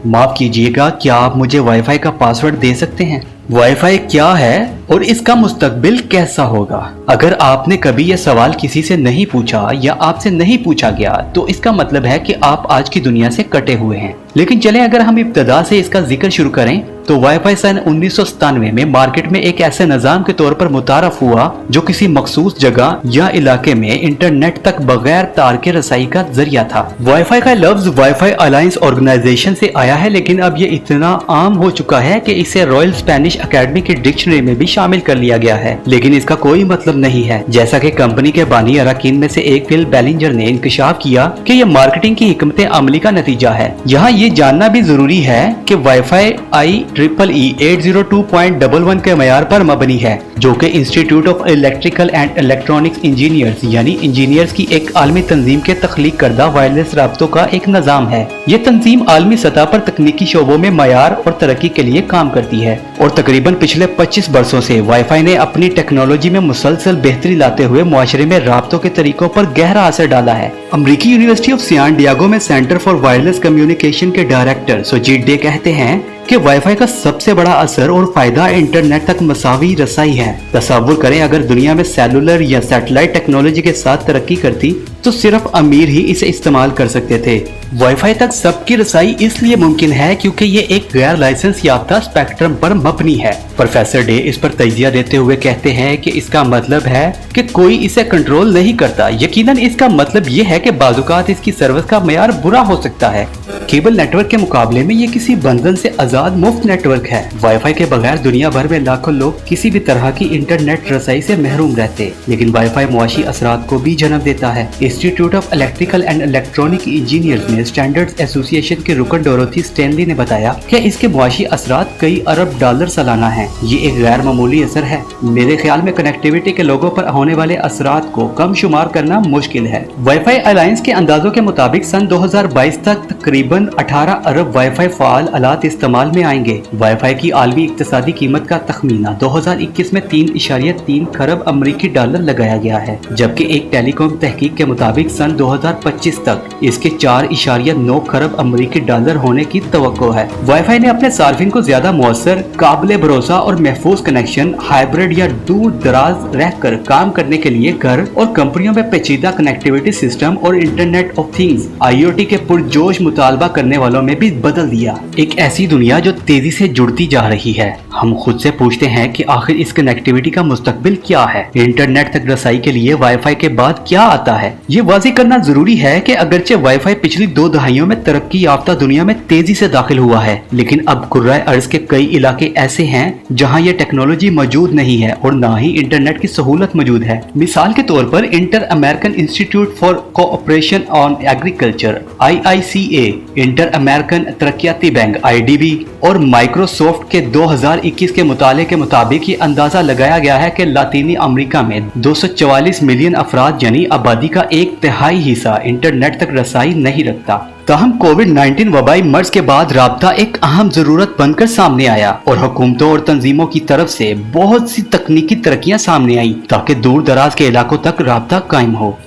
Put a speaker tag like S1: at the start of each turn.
S1: माफ कीजिएगा, क्या आप मुझे वाईफाई का पासवर्ड दे सकते हैं? वाईफाई क्या है और इसका मुस्तकबिल कैसा होगा? अगर आपने कभी यह सवाल किसी से नहीं पूछा या आपसे नहीं पूछा गया तो इसका मतलब है कि आप आज की दुनिया से कटे हुए हैं। लेकिन चलें अगर हम इब्तदा से इसका जिक्र शुरू करें तो वाईफाई सन 1997 में मार्केट में एक ऐसे निजाम के तौर पर मुतारफ हुआ जो किसी मखसूस जगह या इलाके में इंटरनेट तक बगैर तार के रसाई का जरिया था। वाईफाई का लफ्ज वाईफाई अलायंस ऑर्गेनाइजेशन से आया है, लेकिन अब ये इतना आम हो चुका है कि इसे रॉयल स्पेनिश अकेडमी की डिक्शनरी में भी शामिल कर लिया गया है। लेकिन इसका कोई मतलब नहीं है, जैसा कि कंपनी के बानी अरकान में से एक फिल बेलिंजर ने इंकशाफ किया कि यह मार्केटिंग की हिकमत अमली का नतीजा है। यहाँ ये जानना भी जरूरी है कि वाईफाई IEEE 802.11 के मयार पर मबनी है, जो कि institute of electrical and electronics engineers यानी इंजीनियर्स की एक आलमी तंजीम के तख्लीक करदा वायरलेस राब्तों का एक निजाम है। ये तंजीम आलमी सतह पर तकनीकी शोबों में मयार और तरक्की के लिए काम करती है और तकरीबन पिछले 25 बरसों से वाईफाई ने अपनी टेक्नोलॉजी में मुसलसल बेहतरी लाते हुए मुआशरे में राब्तों के तरीकों पर गहरा असर डाला है। अमरीकी यूनिवर्सिटी ऑफ सैन डिएगो में सेंटर फॉर वायरलेस कम्युनिकेशन के डायरेक्टर सुजीत डे कहते हैं कि वाईफाई का सबसे बड़ा असर और फायदा इंटरनेट तक मसावी रसाई है। तसव्वुर करें अगर दुनिया में सेलुलर या सैटेलाइट टेक्नोलॉजी के साथ तरक्की करती तो सिर्फ अमीर ही इसे इस्तेमाल कर सकते थे। वाईफाई तक सबकी रसाई इसलिए मुमकिन है क्योंकि ये एक गैर लाइसेंस याफ्ता स्पेक्ट्रम पर मबनी है। प्रोफेसर डे इस पर तजिया देते हुए कहते हैं कि इसका मतलब है कि कोई इसे कंट्रोल नहीं करता। यकीनन इसका मतलब ये है कि बाज़-औक़ात इसकी सर्विस का मयार बुरा हो सकता है। केबल नेटवर्क के मुकाबले में ये किसी बंधन से आजाद मुफ्त नेटवर्क है। वाईफाई के बगैर दुनिया भर में लाखों लोग किसी भी तरह की इंटरनेट रसाई से महरूम रहते। लेकिन वाईफाई मुआशी असरात को भी जन्म देता है। Institute of electrical and electronic engineers में स्टैंडर्ड्स एसोसिएशन के रुकन डोरोथी स्टैनली ने बताया कि इसके मुआशी असरात कई अरब डॉलर सालाना हैं। ये एक गैर मामूली असर है। मेरे ख्याल में कनेक्टिविटी के लोगों पर होने वाले असरात को कम शुमार करना मुश्किल है। वाईफाई अलायंस के अंदाजों के मुताबिक सन 2022 तक तकरीबन 18 अरब वाईफाई फाल आलात इस्तेमाल में आएंगे। वाईफाई की आलमी इक्तिसादी कीमत का तखमीना 2021 में 3.3 खरब अमरीकी डॉलर लगाया गया है, जबकि एक टेलीकॉम तहकीक के मुताबिक सन 2025 तक इसके 4.9 खरब अमरीकी डॉलर होने की तवक्को है। वाईफाई ने अपने सार्फिन को ज्यादा मुअस्सर, काबिल भरोसा और महफूज कनेक्शन, हाइब्रिड या दूर दराज रहकर काम करने के लिए घर और कंपनियों में पेचीदा कनेक्टिविटी सिस्टम और इंटरनेट ऑफ थिंग्स IoT के पुरजोश मुतालबा करने वालों में भी बदल दिया। एक ऐसी दुनिया जो तेजी से जुड़ती जा रही है। हम खुद से पूछते हैं कि आखिर इस कनेक्टिविटी का मुस्तकबिल क्या है? इंटरनेट तक रसाई के लिए वाईफाई के बाद क्या आता है? ये वाज़ेह करना जरूरी है कि अगरचे वाईफाई पिछली 2 दहाइयों में तरक्की याफ्ता दुनिया में तेजी से दाखिल हुआ है, लेकिन अब कुर्राए अर्ज के कई इलाके ऐसे हैं जहां ये टेक्नोलॉजी मौजूद नहीं है और ना ही इंटरनेट की सहूलत मौजूद है। मिसाल के तौर पर Inter American Institute for Cooperation on Agriculture IICA, Inter American तरक्याती बैंक IDB और माइक्रोसॉफ्ट के 2021 के मुताले के मुताबिक ये अंदाजा लगाया गया है कि लातीनी अमेरिका में 244 मिलियन अफराद यानी आबादी का 1/3 हिस्सा इंटरनेट तक रसाई नहीं रखता। ताहम कोविड-19 वबाई मर्ज के बाद राब्ता एक अहम जरूरत बनकर सामने आया और हुकूमतों और तंजीमों की तरफ से बहुत सी तकनीकी तरक्कियां सामने आई ताकि दूर दराज के इलाकों तक राब्ता कायम हो।